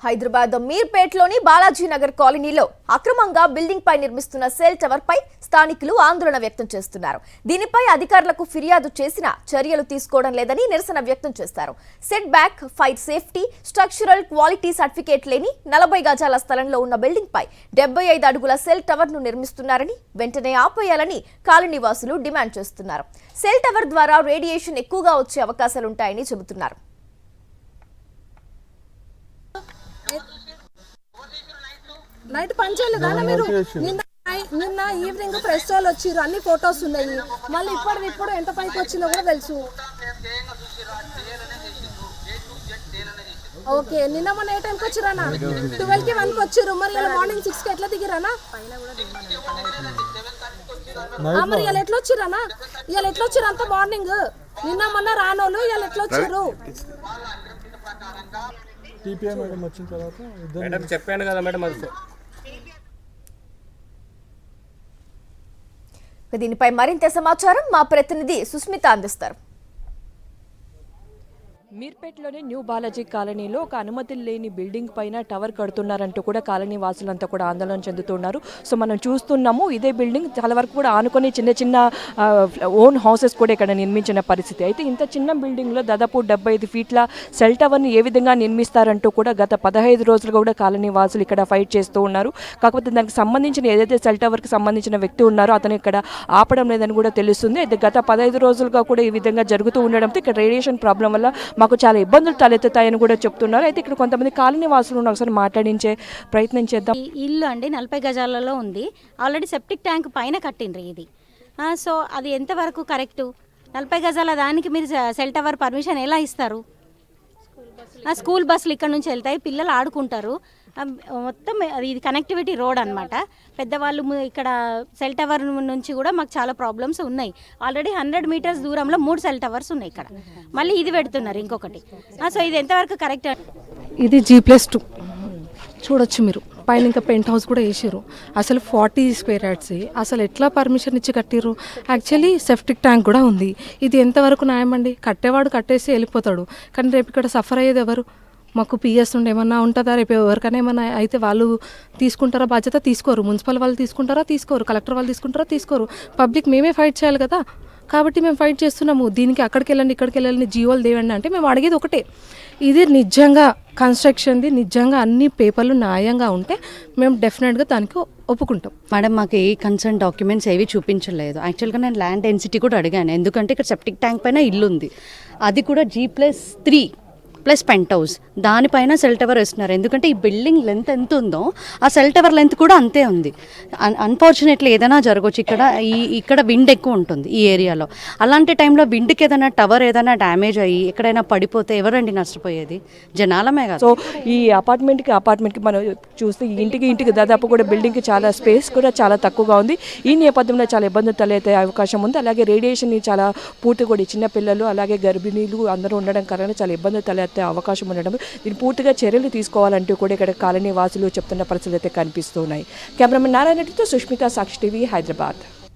హైదరాబాద్ మీర్పేట్లోని బాలాజీ నగర్ కాలనీలో అక్రమంగా బిల్డింగ్ పై నిర్మిస్తున్న సెల్ టవర్ పై స్థానికులు ఆందోళన వ్యక్తం చేస్తున్నారు. దీనిపై అధికారులకు ఫిర్యాదు చేసినా చర్యలు తీసుకోవడం లేదని నిరసన వ్యక్తం చేశారు. Set back, fire safety, structural quality certificate లేని 40 గజాల స్థలంలో ఉన్న బిల్డింగ్ పై 75 అడుగుల సెల్ టవర్ ను నిర్మిస్తున్నారని వెంటనే ఆపేయాలని కాలనీ వాసులు డిమాండ్ చేస్తున్నారు. సెల్ టవర్ ద్వారా రేడియేషన్ ఎక్కువగా వచ్చే అవకాశాలుంటాయని చెబుతున్నారు. నైట్ పనిచేయలేదా మీరు? నిన్న ఈవినింగ్ ప్రెస్ వాళ్ళు వచ్చిర్రు, అన్ని ఫొటోస్ ఉన్నాయి. మళ్ళీ ఇప్పుడు ఎంత పైకి వచ్చిందో కూడా తెలుసు. ఓకే, నిన్న మొన్న ఏ టైంకి వచ్చిరానా? 12కి 1కి వచ్చిర్రు. మరి ఇలా మార్నింగ్ 6కి ఎట్లా దిగిరానా? మరి ఇలా ఎట్లా వచ్చిరానా? ఇలా ఎట్లా వచ్చిర్రు అంత మార్నింగ్? నిన్న మొన్న రానోళ్ళు ఇలా ఎట్లా వచ్చిర్రు? మేడం వచ్చిన తర్వాత చెప్పాను కదా మేడం. దీనిపై మరింత సమాచారం మా ప్రతినిధి సుస్మిత అందిస్తారు. మీర్పేట్లోని న్యూ బాలాజీ కాలనీలో ఒక అనుమతి లేని బిల్డింగ్ పైన టవర్ కడుతున్నారంటూ కూడా కాలనీ వాసులంతా కూడా ఆందోళన చెందుతున్నారు. సో మనం చూస్తున్నాము, ఇదే బిల్డింగ్ చాలా వరకు కూడా ఆనుకొని చిన్న చిన్న ఓన్ హౌసెస్ కూడా ఇక్కడ నిర్మించిన పరిస్థితి. అయితే ఇంత చిన్న బిల్డింగ్లో దాదాపు 75 ఫీట్ల సెల్ టవర్ని ఏ విధంగా నిర్మిస్తారంటూ కూడా గత 15 రోజులుగా కూడా కాలనీ వాసులు ఇక్కడ ఫైట్ చేస్తూ ఉన్నారు. కాకపోతే దానికి సంబంధించిన ఏదైతే సెల్ టవర్కి సంబంధించిన వ్యక్తి ఉన్నారో అతను ఇక్కడ ఆపడం లేదని కూడా తెలుస్తుంది. అయితే గత 15 రోజులుగా కూడా ఈ విధంగా జరుగుతూ ఉండడంతో ఇక్కడ రేడియేషన్ ప్రాబ్లం వల్ల మాకు చాలా ఇబ్బందులు తలెత్తుతాయని కూడా చెప్తున్నారు. అయితే ఇక్కడ కొంతమంది కాలనీ వాసులు ఒకసారి మాట్లాడించే ప్రయత్నం చేద్దాం. ఇల్లు అండి 40 గజాలలో ఉంది. ఆల్రెడీ సెప్టిక్ ట్యాంక్ పైన కట్టిండ్రు ఇది. సో అది ఎంతవరకు కరెక్టు? 40 గజాల దానికి మీరు సెల్ టవర్ పర్మిషన్ ఎలా ఇస్తారు? స్కూల్ బస్సులు ఇక్కడ నుంచి వెళ్తాయి, పిల్లలు ఆడుకుంటారు. మొత్తం ఇది కనెక్టివిటీ రోడ్ అనమాట. పెద్దవాళ్ళు ఇక్కడ సెల్ టవర్ నుంచి కూడా మాకు చాలా ప్రాబ్లమ్స్ ఉన్నాయి. ఆల్రెడీ 100 మీటర్స్ దూరంలో 3 సెల్ టవర్స్ ఉన్నాయి ఇక్కడ. మళ్ళీ ఇది పెడుతున్నారు ఇంకొకటి. సో ఇది ఎంతవరకు కరెక్ట్? ఇది G+2 చూడొచ్చు మీరు. పైన ఇంకా పెంట్ హౌస్ కూడా వేసారు. అసలు 40 స్క్వేర్ యార్డ్స్ అసలు ఎట్లా పర్మిషన్ ఇచ్చి కట్టిర్రు? యాక్చువల్లీ సెప్టిక్ ట్యాంక్ కూడా ఉంది. ఇది ఎంతవరకు న్యాయం అండి? కట్టేవాడు కట్టేసి వెళ్ళిపోతాడు, కానీ రేపు ఇక్కడ సఫర్ అయ్యేది ఎవరు? మాకు పిఎస్ నుండి ఏమన్నా ఉంటుందా? రేపు ఎవరికైనా ఏమన్నా అయితే వాళ్ళు తీసుకుంటారా బాధ్యత? తీసుకోరు. మున్సిపల్ వాళ్ళు తీసుకుంటారా? తీసుకోరు. కలెక్టర్ వాళ్ళు తీసుకుంటారా? తీసుకోరు. పబ్లిక్ మేమే ఫైట్ చేయాలి కదా. కాబట్టి మేము ఫైట్ చేస్తున్నాము. దీనికి అక్కడికి వెళ్ళండి, ఇక్కడికి వెళ్ళండి, జీవోలు దేవండి అంటే మేము అడిగేది ఒకటే, ఇది నిజంగా కన్స్ట్రక్షన్ది నిజంగా అన్ని పేపర్లు న్యాయంగా ఉంటే మేము డెఫినెట్గా దానికి ఒప్పుకుంటాం. మేడం, మాకు ఏ కన్సర్న్ డాక్యుమెంట్స్ ఏవి చూపించలేదు. యాక్చువల్గా నేను ల్యాండ్ డెన్సిటీ కూడా అడిగాను, ఎందుకంటే ఇక్కడ సెప్టిక్ ట్యాంక్ పైన ఇల్లు ఉంది, అది కూడా G+3 ప్లస్ పెంట్ హౌస్, దానిపైన సెల్ టవర్ వేస్తున్నారు. ఎందుకంటే ఈ బిల్డింగ్ లెంత్ ఎంత ఉందో ఆ సెల్ టవర్ లెంత్ కూడా అంతే ఉంది. అన్ఫార్చునేట్లీ ఏదైనా జరగవచ్చు. ఇక్కడ విండ్ ఎక్కువ ఉంటుంది ఈ ఏరియాలో. అలాంటి టైంలో విండ్కి ఏదైనా టవర్ ఏదైనా డ్యామేజ్ అయ్యి ఎక్కడైనా పడిపోతే ఎవరండి నష్టపోయేది? జనాలమే కదా. సో ఈ అపార్ట్మెంట్కి మనం చూస్తే ఇంటికి దాదాపు కూడా బిల్డింగ్కి చాలా స్పేస్ కూడా చాలా తక్కువగా ఉంది. ఈ నేపథ్యంలో చాలా ఇబ్బందులు తలెత్తే అవకాశం ఉంది. అలాగే రేడియేషన్ చాలా పూర్తి కూడా చిన్నపిల్లలు అలాగే గర్భిణీలు అందరూ ఉండడం కారణంగా చాలా ఇబ్బందులు తలెత్తే అవకాశం ఉండడం, దీన్ని పూర్తిగా చర్యలు తీసుకోవాలంటూ కూడా ఇక్కడ కాలనీ వాసులు చెప్తున్న పరిస్థితులు అయితే కనిపిస్తున్నాయి. కెమెరామెన్ నారాయణ రెడ్డితో సుష్మిత, సాక్షి టీవీ, హైదరాబాద్.